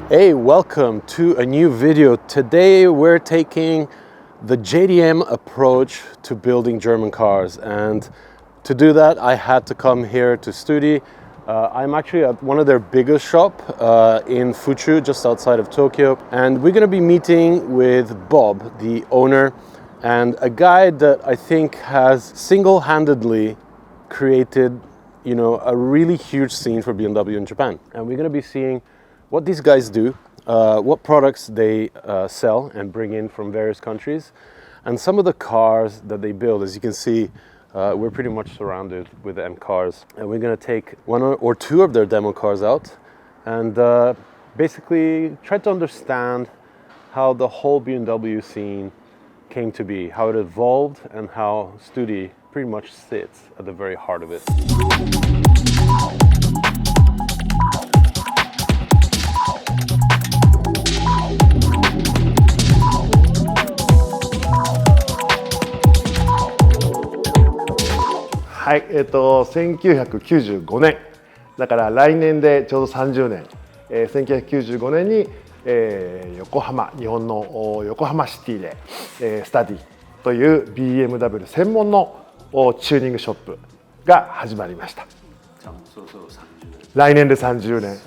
Hey, welcome to a new video. Today we're taking the JDM approach to building German cars, and to do that I had to come here to Studi. I'm actually at one of their biggest shop in Fuchu, just outside of Tokyo, and we're going to be meeting with Bob, the owner, and a guy that I think has single-handedly created, a really huge scene for BMW in Japan. And we're going to be seeing what these guys do, what products they sell and bring in from various countries, and some of the cars that they build. As you can see, we're pretty much surrounded with M cars, and we're going to take one or two of their demo cars out and basically try to understand how the whole BMW scene came to be, how it evolved, and how Studi pretty much sits at the very heart of it.はい、1995年だから来年でちょうど30年、1995年に、横浜、日本の横浜シティで、スタディという BMW 専門のチューニングショップが始まりました。そろそろ30年。来年で30年。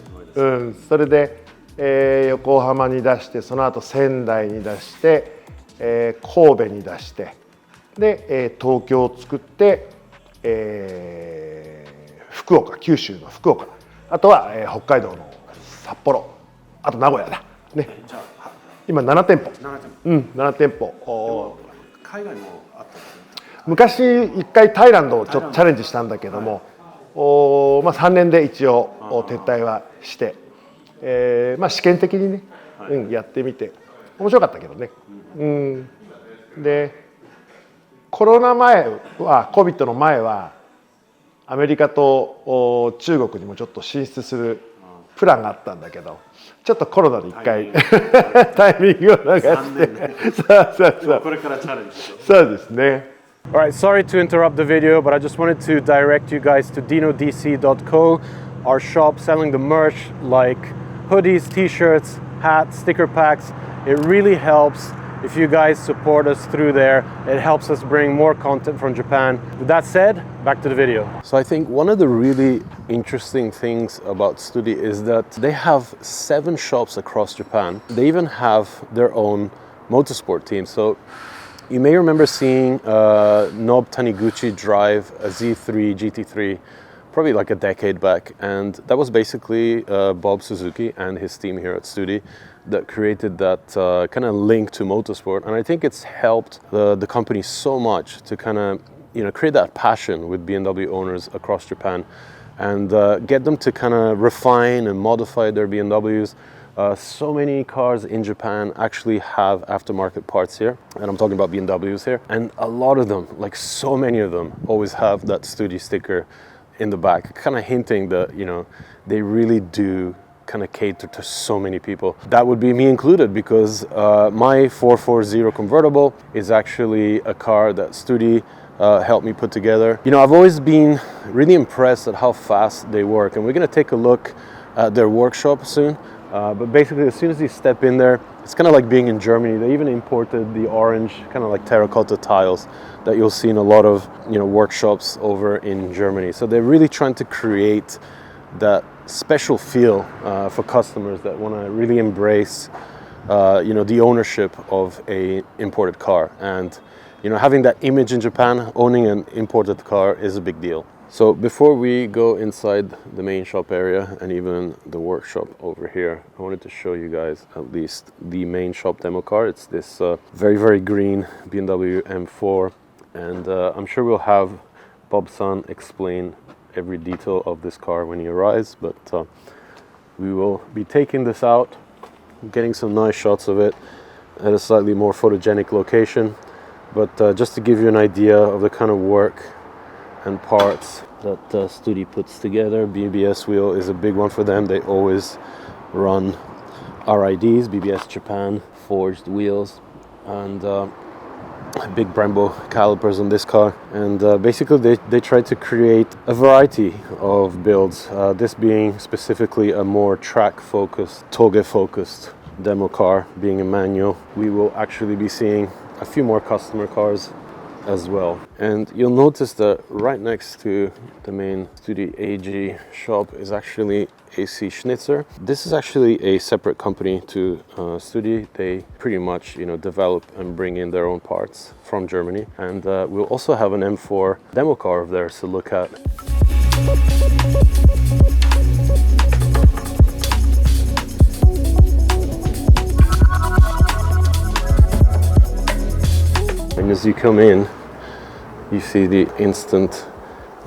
それで、横浜に出して、その後仙台に出して、神戸に出して、で、東京を作って。福岡、九州の福岡、あとは、北海道の札幌、あと名古屋だ、ね、今7店舗、7店舗。海外もあったんですね。昔1回タイランドをちょっとチャレンジしたんだけども、3年で一応撤退はして、試験的にね、やってみて面白かったけどね。でコロナ前は、COVID の前はアメリカと中国にもちょっと進出するプランがあったんだけど、ちょっとコロナで一回タイミングを流して、これからチャレンジしよう。そうですね。Alright, sorry to interrupt the video, but I just wanted to direct you guys to dinodc.co, our shop selling the merch like hoodies, t-shirts, hats, sticker packs. It really helps if you guys support us through there. It helps us bring more content from Japan. With that said, back to the video. So I think one of the really interesting things about Studi is that they have 7 shops across Japan. They even have their own motorsport team. So you may remember seeing Nob Taniguchi drive a Z3 GT3 probably like a decade back, and that was basically Bob Suzuki and his team here at Studi that created that kind of link to motorsport. And I think it's helped the company so much to kind of create that passion with BMW owners across Japan, and get them to kind of refine and modify their BMWs. So many cars in Japan actually have aftermarket parts here, and I'm talking about BMWs here, and a lot of them, like so many of them, always have that Studi sticker in the back, kind of hinting that they really do kind of cater to so many people. That would be me included, because my 440 convertible is actually a car that Studi helped me put together. I've always been really impressed at how fast they work, and we're going to take a look at their workshop soon. But basically, as soon as you step in there, it's kind of like being in Germany. They even imported the orange, kind of like terracotta tiles that you'll see in a lot of workshops over in Germany. So they're really trying to create that special feel for customers that want to really embrace the ownership of a imported car. And having that image in Japan, owning an imported car, is a big deal. So before we go inside the main shop area and even the workshop over here, I wanted to show you guys at least the main shop demo car. It's this very, very green BMW M4, and I'm sure we'll have Bob-san explain every detail of this car when he arrives, but we will be taking this out, getting some nice shots of it at a slightly more photogenic location. But just to give you an idea of the kind of work and parts that Studi puts together, BBS wheel is a big one for them. They always run RIDs, BBS Japan forged wheels, and big Brembo calipers on this car, and basically they tried to create a variety of builds, this being specifically a more track focused, toge focused demo car, being a manual. We will actually be seeing a few more customer cars as well. And you'll notice that right next to the main Studie AG shop is actually AC Schnitzer. This is actually a separate company to Studi. They pretty much, develop and bring in their own parts from Germany. And we'll also have an M4 demo car of theirs to look at. And as you come in, you see the instant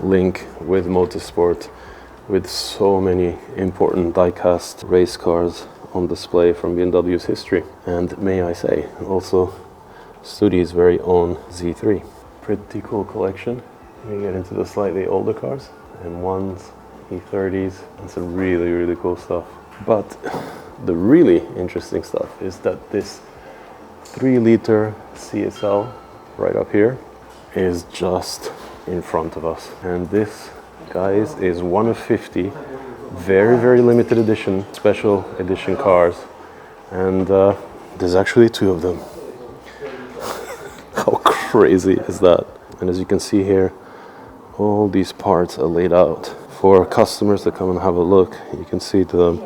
link with Motorsport, with so many important die-cast race cars on display from BMW's history. And may I say, also Studi's very own Z3. Pretty cool collection. You get into the slightly older cars, M1s, E30s, and some really, really cool stuff. But the really interesting stuff is that this 3-liter CSL right up here is just in front of us. And this, guys, is one of 50 very, very limited edition, special edition cars. And there's actually 2 of them. How crazy is that? And as you can see here, all these parts are laid out for customers to come and have a look. You can see the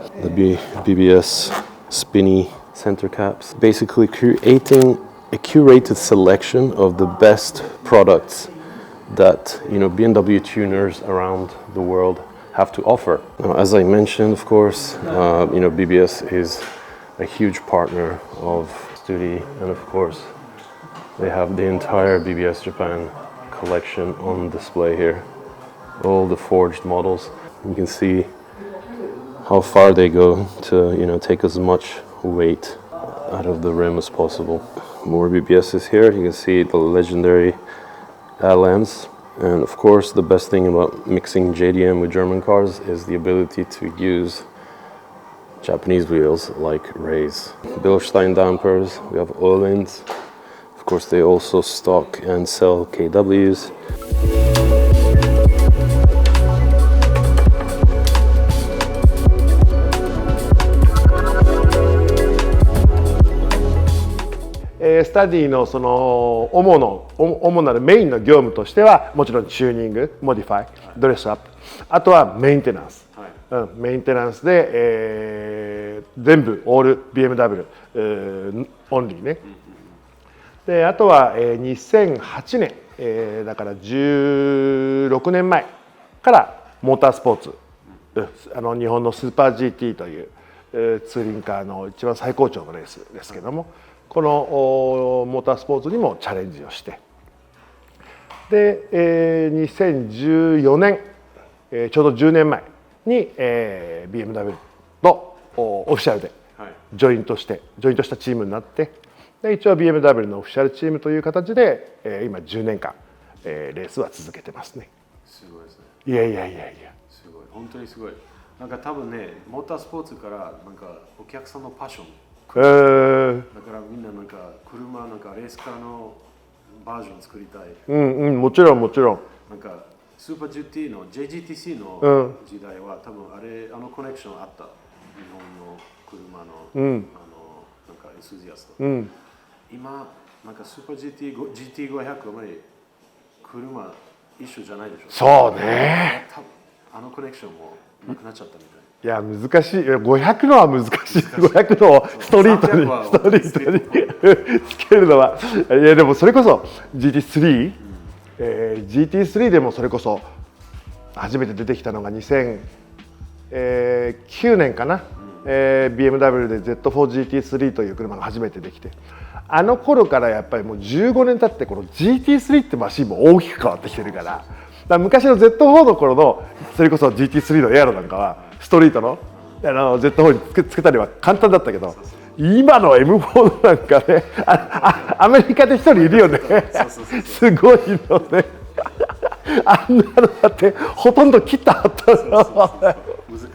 BBS spinny center caps, basically creating a curated selection of the best products that BMW tuners around the world have to offer. Now, as I mentioned, of course, BBS is a huge partner of Studi, and of course they have the entire BBS Japan collection on display here, all the forged models. You can see how far they go to take as much weight out of the rim as possible. More BBSs here. You can see the legendary LMs, and of course the best thing about mixing JDM with German cars is the ability to use Japanese wheels like Rays. Bilstein dampers, we have Öhlins. Of course they also stock and sell KWs.スタディのその主なるメインの業務としてはもちろんチューニング、モディファイ、ドレスアップ、あとはメンテナンス、メンテナンスで、全部オール BMW、オンリーね。であとは、2008年、だから16年前からモータースポーツ、日本のスーパー GT というツーリングカーの一番最高潮のレースですけども、このモータースポーツにもチャレンジをして、で、2014年、ちょうど10年前に、BMW とオフィシャルでジョイントしたチームになって、で一応 BMW のオフィシャルチームという形で、今10年間、レースは続けてますね。すごいですね。いやすごい、本当にすごい。なんか多分ね、モータースポーツからなんかお客さんのパッション、だからみんななんか車なんかレースカーのバージョン作りたい。もちろんもちろん。なんかスーパー GT の JGTC の時代は、多分あのコネクションあった。日本の車の、なんかエンスジアスト。今なんかスーパー GT500 あまり車一緒じゃないでしょ。そうね。あのコネクションもなくなっちゃったみたい。いや難しい。500のは難しい。500のをストリートにつけるのは。いやでもそれこそ GT3、GT3 でもそれこそ初めて出てきたのが2009年かな。BMW で Z4GT3 という車が初めてできて、あの頃からやっぱりもう15年経ってこの GT3 ってマシンも大きく変わってきてるから、昔の Z4 の頃のそれこそ GT3 のエアロなんかはストリートのZ4 につけたりは簡単だったけど、今の M4 のなんかね、アメリカで一人いるよね。すごいのね。あんなのだってほとんど切ったあったの。難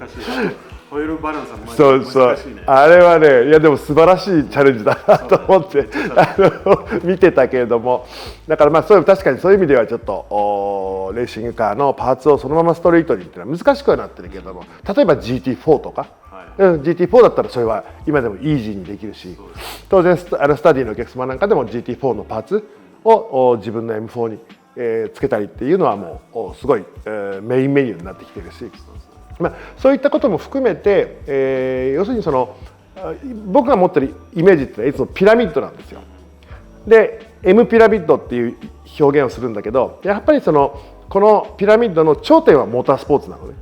しい。ホイールバランスはそうそう、あれはね、いやでも素晴らしいチャレンジだなと思って見てたけれども、だからまあ確かにそういう意味ではちょっとレーシングカーのパーツをそのままストリートにっていうのは難しくはなってるけれども、例えば GT4 とか、GT4 だったらそれは今でもイージーにできるし、当然スタディのお客様なんかでも GT4 のパーツを自分の M4 につけたりっていうのはもうすごいメインメニューになってきてるし、まあ、そういったことも含めて、要するにその僕が持ってるイメージってのはいつもピラミッドなんですよ。で M ピラミッドっていう表現をするんだけど、やっぱりこのピラミッドの頂点はモータースポーツなのね。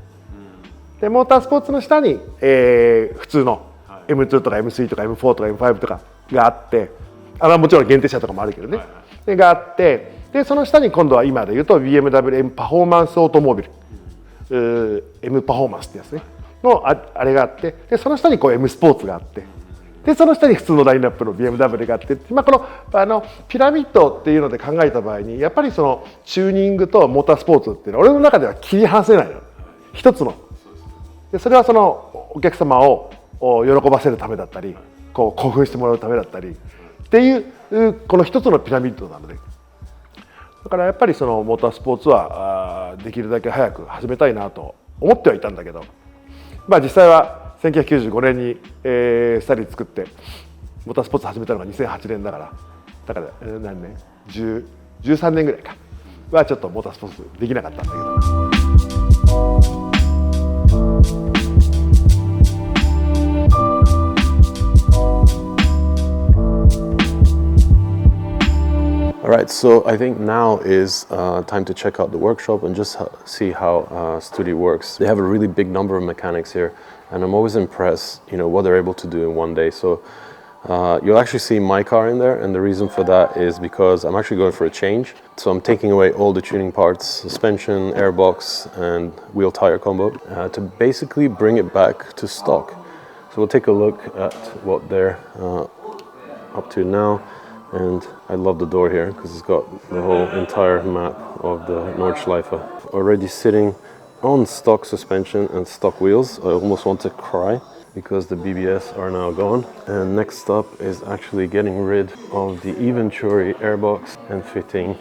でモータースポーツの下に、普通の M2 とか M3 とか M4 とか M5 とかがあって、もちろん限定車とかもあるけどね、があって、でその下に今度は今でいうと BMW M パフォーマンスオートモービル、M パフォーマンスってやつねのあれがあって、でその下にM スポーツがあって、でその下に普通のラインナップの BMW があって、まあ、このピラミッドっていうので考えた場合にやっぱりそのチューニングとモータースポーツっていうのは俺の中では切り離せないの、一つの。でそれはそのお客様を喜ばせるためだったり、興奮してもらうためだったりっていうこの一つのピラミッドなので、だからやっぱりそのモータースポーツはできるだけ早く始めたいなと思ってはいたんだけど、まあ実際は1995年にスタディ作ってモータースポーツ始めたのが2008年だから何年13年ぐらいかはちょっとモータースポーツできなかったんだけど。Alright, so I think now is time to check out the workshop and just see how Studi works. They have a really big number of mechanics here, and I'm always impressed, what they're able to do in one day. So you'll actually see my car in there, and the reason for that is because I'm actually going for a change. So I'm taking away all the tuning parts, suspension, airbox, and wheel tire combo to basically bring it back to stock. So we'll take a look at what they're up to now. And I love the door here because it's got the whole entire map of the Nordschleife. Already sitting on stock suspension and stock wheels. I almost want to cry because the BBS are now gone. And next up is actually getting rid of the Venturi airbox and fitting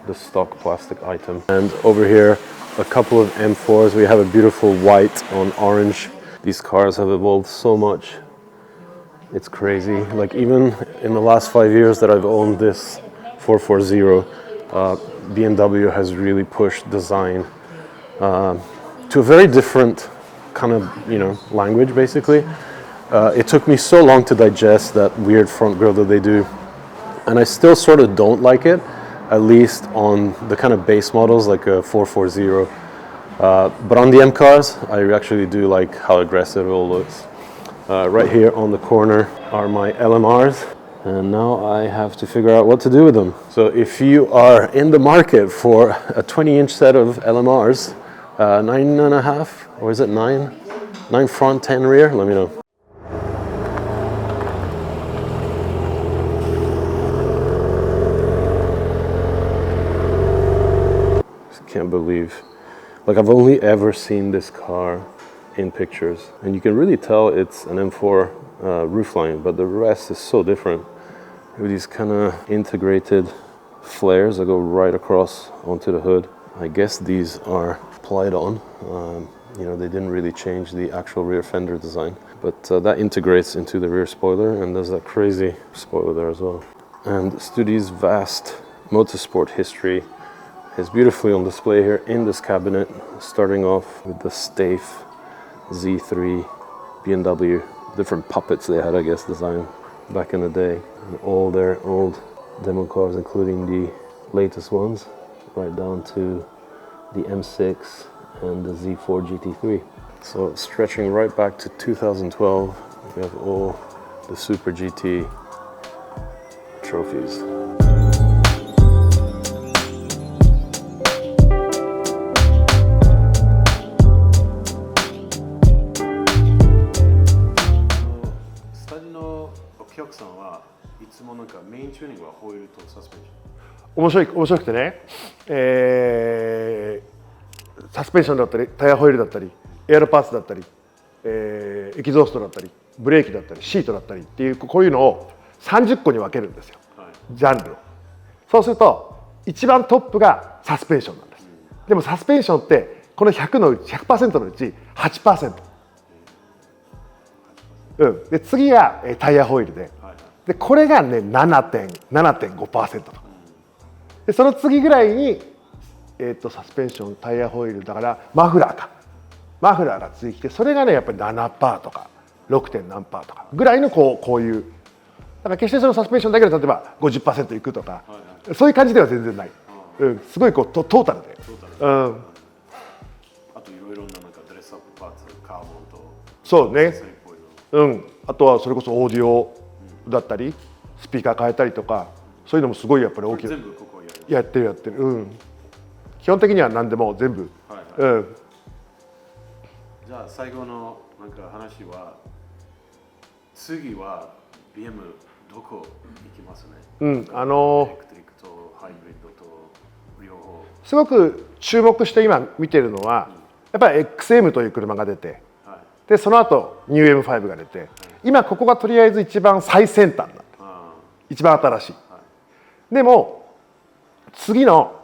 the stock plastic item. And over here, a couple of M4s. We have a beautiful white on orange. These cars have evolved so much. It's crazy. Like even in the last 5 years that I've owned this 440, BMW has really pushed design to a very different kind of language. Basically, it took me so long to digest that weird front grille that they do, and I still sort of don't like it. At least on the kind of base models like a 440, but on the M cars, I actually do like how aggressive it all looks. Right here on the corner are my LMRs, and now I have to figure out what to do with them. So if you are in the market for a 20-inch set of LMRs, 9.5, or is it 9? 9 front, 10 rear, let me know. Just can't believe, like I've only ever seen this car in pictures, and you can really tell it's an M4 roofline, but the rest is so different. With these kind of integrated flares that go right across onto the hood. I guess these are applied on. They didn't really change the actual rear fender design, but that integrates into the rear spoiler, and there's that crazy spoiler there as well. And Studi's vast motorsport history is beautifully on display here in this cabinet, starting off with the Steiff Z3 BMW, different puppets they had, I guess, designed back in the day, and all their old demo cars, including the latest ones, right down to the M6 and the Z4 GT3. So stretching right back to 2012, we have all the Super GT trophies.面白くてね、サスペンションだったりタイヤホイールだったりエアロパーツだったり、エキゾーストだったりブレーキだったりシートだったりっていうこういうのを30個に分けるんですよ、ジャンルを。そうすると一番トップがサスペンションなんです。でもサスペンションってこの 100% のうち 8%、で次がタイヤホイールでこれがね 7.5% とかでその次ぐらいに、サスペンションタイヤホイールだからマフラーがついてきてそれがねやっぱり 7% とか 6. 何パーとかぐらいのこういうだから決してそのサスペンションだけで例えば 50% いくとか、そういう感じでは全然ない、すごいこうトータルで、あといろいろななんかドレスアップパーツカーボンとそうね、あとはそれこそオーディオだったりスピーカー変えたりとかそういうのもすごいやっぱり大きい。全部ここやってる、基本的には何でも全部、じゃあ最後のなんか話は次は BM どこ行きますね。エレクトリックとハイブリッドと両方。すごく注目して今見てるのは、やっぱり XM という車が出て、でその後ニュー M5 が出て、今ここがとりあえず一番最先端だ、一番新しい、でも次の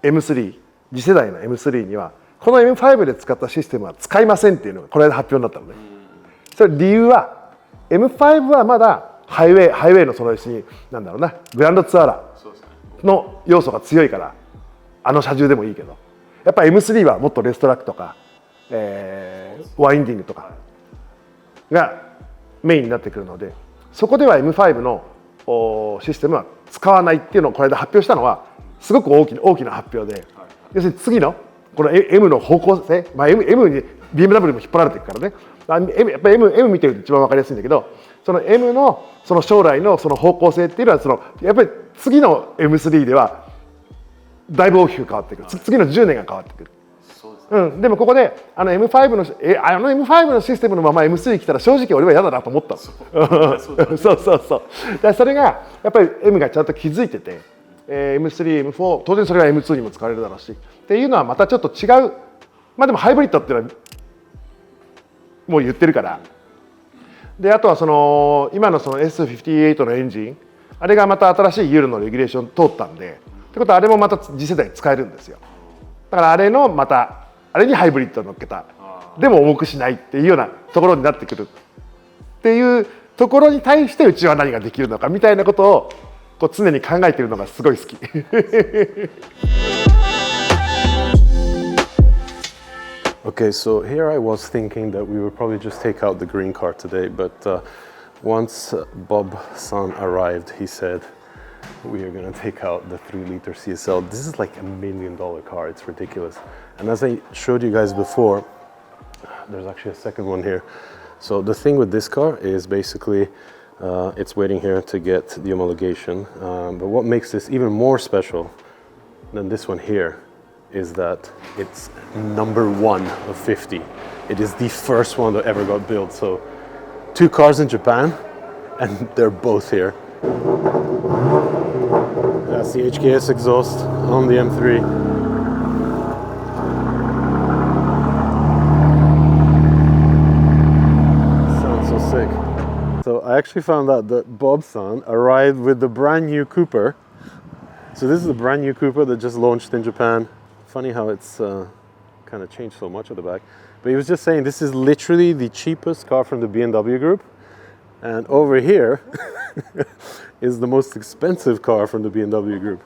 M3 次世代の M3 にはこの M5 で使ったシステムは使いませんっていうのがこの間発表になったのね。それ理由は M5 はまだハイウェイのそのになんだろうなグランドツアーラーの要素が強いからあの車重でもいいけど、やっぱり M3 はもっとレストラックとか、ワインディングとかがメインになってくるので、そこでは M5 のシステムは使わないっていうのをこの間発表したのはすごく大きな発表で、要するに次のこの M の方向性、M に BMW にも引っ張られていくからね、やっぱり M 見てると一番分かりやすいんだけど、その M のその将来のその方向性っていうのはそのやっぱり次の M3 ではだいぶ大きく変わってくる、次の10年が変わってくる。でもここでM5 のシステムのまま M3 来たら正直俺は嫌だなと思ったの。そうそれがやっぱり M がちゃんと気づいてて、M3、M4 当然それが M2 にも使われるだろうしっていうのはまたちょっと違う、でもハイブリッドっていうのはもう言ってるから。であとはその今のその S58 のエンジン、あれがまた新しいユーロのレギュレーション通ったんで、ってことはあれもまた次世代使えるんですよ。だからあれのまたあれにハイブリッドを乗っけた、でも重くしないっていうようなところになってくるっていうところに対してうちは何ができるのかみたいなことをこう常に考えているのがすごい好き。Okay, so here I was thinking that we would probably just take out the green car today, but once Bob-san arrived, he said we are going to take out the 3-liter CSL. This is like $1 million car, it's ridiculous. And as I showed you guys before, there's actually a second one here. So the thing with this car is basically it's waiting here to get the homologation. But what makes this even more special than this one here is that it's number 1 of 50. It is the first one that ever got built. So 2 cars in Japan and they're both here. That's the HKS exhaust on the M3. Sounds so sick. So I actually found out that Bob-san arrived with the brand new Cooper. So this is the brand new Cooper that just launched in Japan. Funny how it's kind of changed so much at the back. But he was just saying this is literally the cheapest car from the BMW group. And over here is the most expensive car from the BMW group.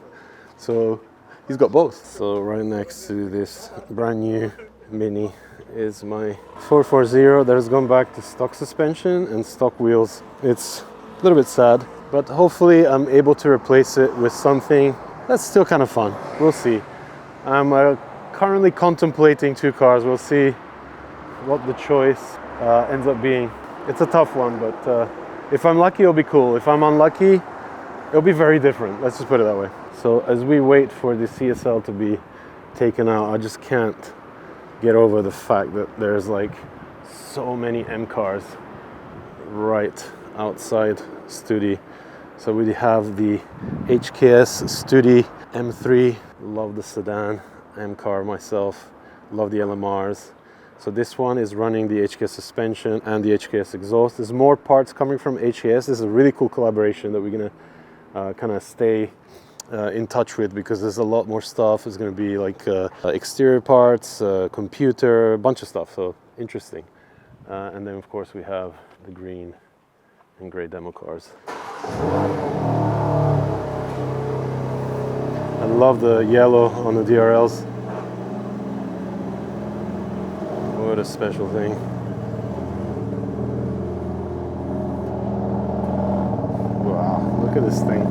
So he's got both. So right next to this brand new Mini is my 440 that has gone back to stock suspension and stock wheels. It's a little bit sad, but hopefully I'm able to replace it with something that's still kind of fun. We'll see. I'm currently contemplating 2 cars. We'll see what the choice ends up being. It's a tough one, but if I'm lucky, it'll be cool. If I'm unlucky, it'll be very different. Let's just put it that way. So as we wait for the CSL to be taken out, I just can't get over the fact that there's like so many M cars right outside Studi. So we have the HKS Studi M3. Love the sedan M car myself. Love the LMRs. So this one is running the HKS suspension and the HKS exhaust. There's more parts coming from HKS. This is a really cool collaboration that we're gonna kind of stay in touch with, because there's a lot more stuff. It's gonna be like exterior parts, computer, a bunch of stuff, so interesting. And then of course we have the green and gray demo cars. I love the yellow on the DRLs. What a special thing. Wow, look at this thing.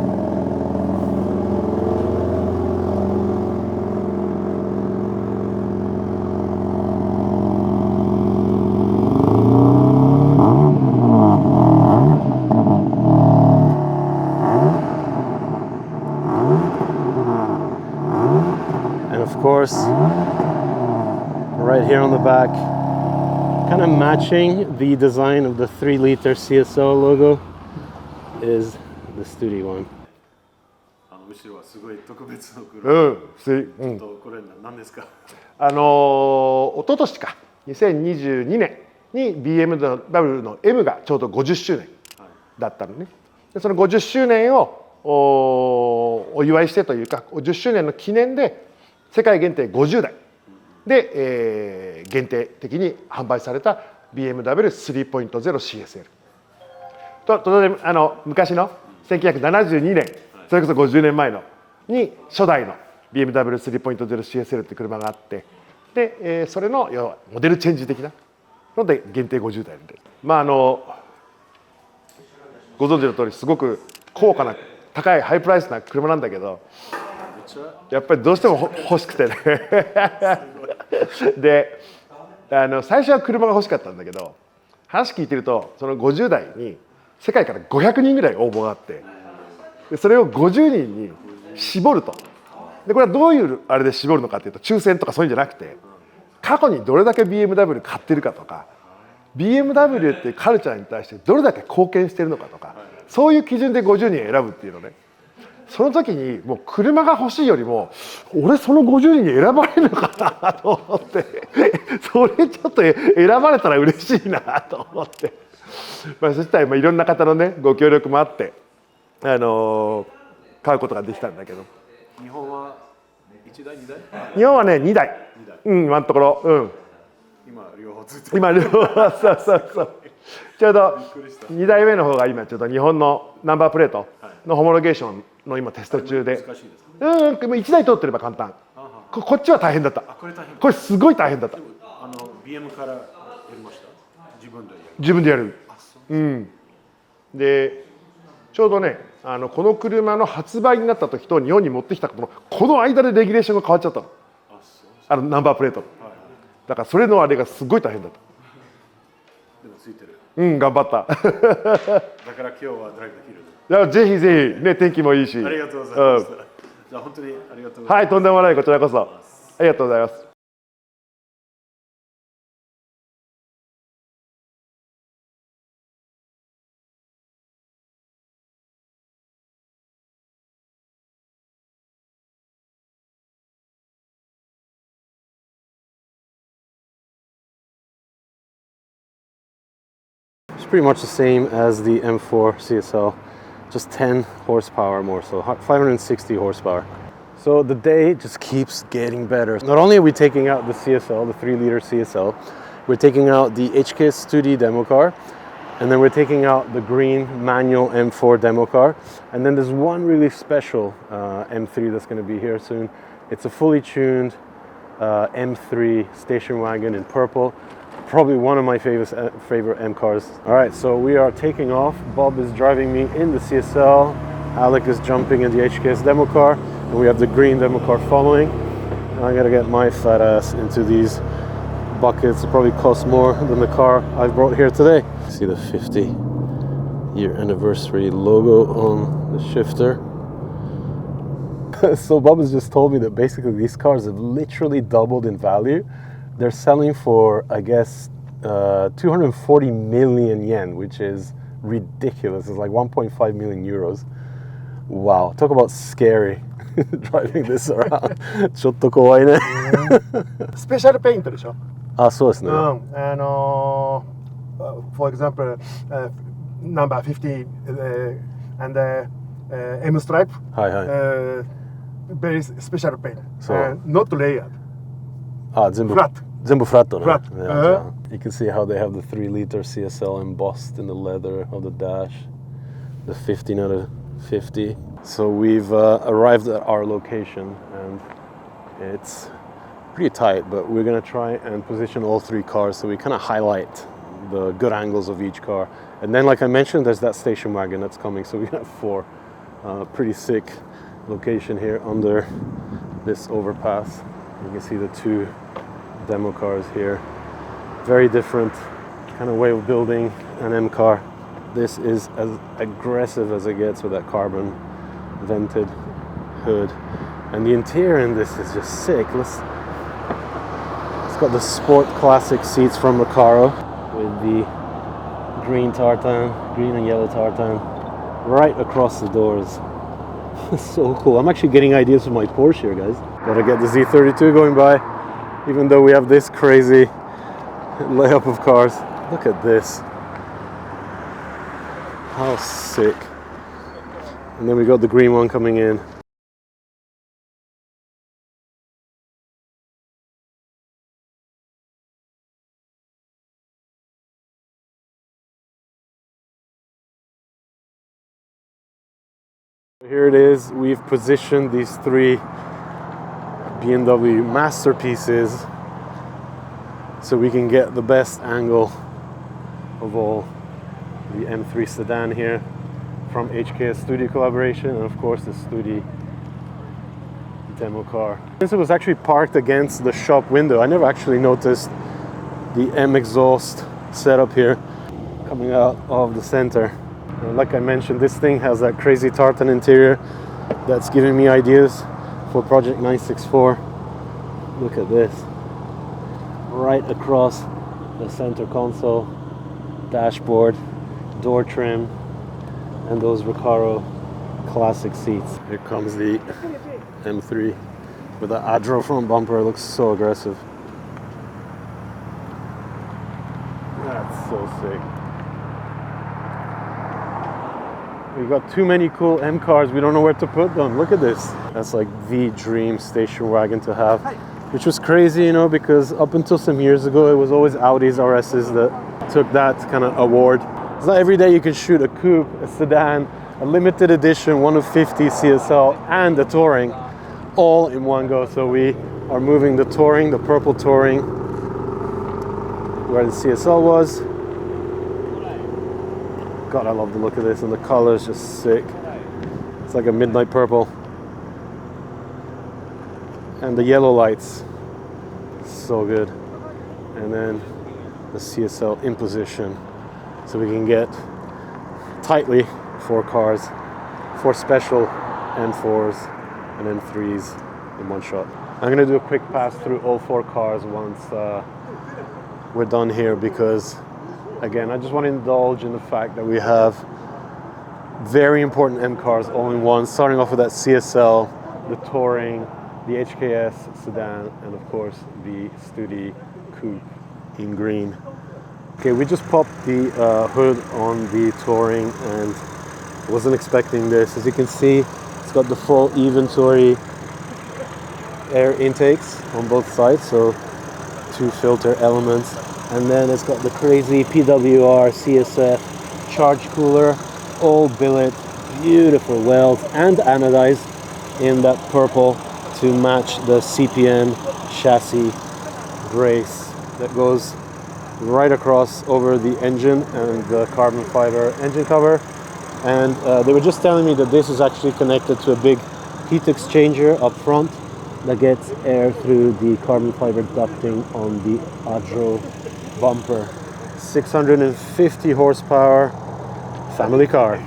And of course, right here on the back, kind of matching the design of the 3-liter CSL logo, is the Studi one. 後ろはすごい特別の車。ちょっとこれ何ですか？一昨年か、2022年に BMW の M がちょうど50周年だったのね。でその50周年をお祝いしてというか、50周年の記念で世界限定50台で、限定的に販売された BMW 3.0CSL と昔の1972年、それこそ50年前のに初代の BMW 3.0CSL って車があって、で、それの要はモデルチェンジ的なので限定50台で、まあご存知の通りすごく高価な高いハイプライスな車なんだけど、やっぱりどうしても欲しくてねで最初は車が欲しかったんだけど、話聞いてるとその50代に世界から500人ぐらい応募があって、でそれを50人に絞ると。でこれはどういうあれで絞るのかっていうと、抽選とかそういうんじゃなくて、過去にどれだけ BMW 買ってるかとか、 BMW っていうカルチャーに対してどれだけ貢献してるのかとか、そういう基準で50人選ぶっていうのね。その時にもう車が欲しいよりも、俺その50人に選ばれるのかなと思って、それちょっと選ばれたら嬉しいなと思って、そしたらいろんな方のねご協力もあって買うことができたんだけど。日本は1台2台？日本はね2台。今のところ。今両方ついてる。今両方そうちょうど2台目の方が今ちょっと日本のナンバープレートのホモロゲーションの今テスト中で、1台通ってれば簡単。こっちは大変だった。これすごい大変だった。BM からやりました？自分でやる。でちょうどねこの車の発売になった時と日本に持ってきたこの間でレギュレーションが変わっちゃったの。ナンバープレート。だからそれのあれがすごい大変だった。でもついてる。頑張った。だから今日はドライブできる。ぜひぜひね、天気もいいし。ありがとうございます。じゃあ本当にありがとうございます。はい、とんでもない、こちらこそ。ありがとうございます。It's pretty much the same as the M4 CSL, just 10 horsepower more, so 560 horsepower. So the day just keeps getting better. Not only are we taking out the CSL, the 3-liter CSL, we're taking out the HKS Studi demo car, and then we're taking out the green manual M4 demo car, and then there's one really special M3 that's going to be here soon. It's a fully tuned M3 station wagon in purple. Probably one of my favorite M cars. All right, so we are taking off. Bob is driving me in the CSL. Alec is jumping in the HKS demo car, and we have the green demo car following. And I gotta get my fat ass into these buckets. It probably costs more than the car I've brought here today. See the 50-year anniversary logo on the shifter. So Bob has just told me that basically these cars have literally doubled in value. They're selling for, I guess, 240 million yen, which is ridiculous. It's like 1.5 million euros. Wow, talk about scary driving this around. ちょっと怖いね。スペシャルペイントでしょ。あ、そうですね。for example, number 50 and M stripe, はいはい。very special paint. そう。Not layered. あ、全部 Flat. 全部フラットね。Flat. Yeah, so you can see how they have the 3-liter CSL embossed in the leather of the dash, the 15 out of 50. So we've arrived at our location, and it's pretty tight, but we're gonna try and position all three cars so we kind of highlight the good angles of each car. And then, like I mentioned, there's that station wagon that's coming, so we have four. Pretty sick location here under this overpass. You can see the two demo cars here. Very different kind of way of building an M car. This is as aggressive as it gets with that carbon vented hood. And the interior in this is just sick. It's got the Sport Classic seats from Recaro with the green tartan, green and yellow tartan, right across the doors. So cool. I'm actually getting ideas for my Porsche here, guys. Gotta get the Z32 going by, even though we have this crazy layup of cars. Look at this. How sick. And then we got the green one coming in. Here it is. We've positioned these three BMW masterpieces so we can get the best angle of all. The M3 sedan here from HKS Studi collaboration, and of course the Studi demo car. Since it was actually parked against the shop window, I never actually noticed the M exhaust setup here coming out of the center. And like I mentioned, this thing has that crazy tartan interior that's giving me ideas for Project 964. Look at this. Right across the center console, dashboard, door trim, and those Recaro classic seats. Here comes the M3 with the Adro front bumper. It looks so aggressive. That's so sick. We've got too many cool M cars, we don't know where to put them. Look at this. That's like the dream station wagon to have, which was crazy, you know, because up until some years ago, it was always Audi's RSs that took that kind of award. It's not every day you can shoot a coupe, a sedan, a limited edition 1 of 50 CSL, and a touring all in one go. So we are moving the touring, the purple touring, where the CSL was. God, I love the look of this, and the color is just sick. It's like a midnight purple. And the yellow lights, so good. And then the CSL in position, so we can get tightly 4 cars, 4 special M4s and M3s in one shot. I'm gonna do a quick pass through all 4 cars once we're done here, because again, I just want to indulge in the fact that we have very important M cars all in one, starting off with that CSL, the Touring, the HKS sedan, and of course the Studi coupe in green. Okay, we just popped the hood on the Touring, and wasn't expecting this. As you can see, it's got the full Venturi air intakes on both sides, so 2 filter elements. And then it's got the crazy PWR CSF charge cooler, all billet, beautiful welds, and anodized in that purple to match the CPN chassis brace that goes right across over the engine and the carbon fiber engine cover. And they were just telling me that this is actually connected to a big heat exchanger up front that gets air through the carbon fiber ducting on the Adro bumper. 650 horsepower family car.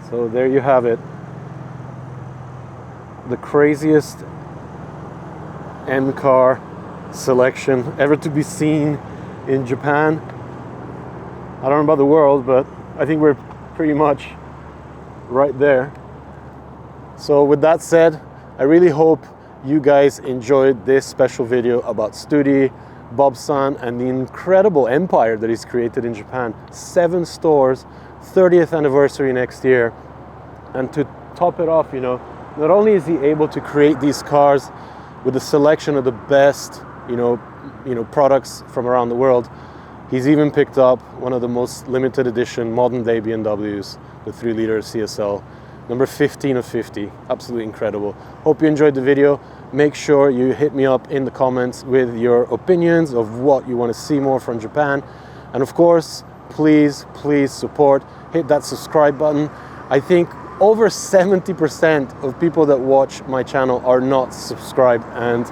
So there you have it. The craziest M car selection ever to be seen in Japan. I don't know about the world, but I think we're pretty much right there. So with that said, I really hope you guys enjoyed this special video about Studi, Bob-san, and the incredible empire that he's created in Japan. 7 stores, 30th anniversary next year. And to top it off, you know, not only is he able to create these cars with a selection of the best, you know, products from around the world, he's even picked up one of the most limited edition modern day BMWs, the 3-liter CSL, number 15 of 50. Absolutely incredible. Hope you enjoyed the video. Make sure you hit me up in the comments with your opinions of what you want to see more from Japan. And of course, please support, hit that subscribe button. I think over 70% of people that watch my channel are not subscribed, and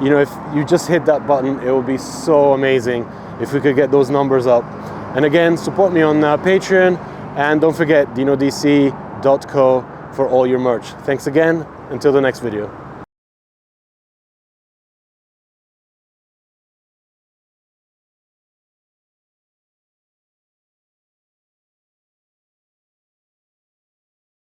you know, if you just hit that button, it would be so amazing if we could get those numbers up. And again, support me on Patreon, and don't forget dinodc.co for all your merch. Thanks again, until the next video.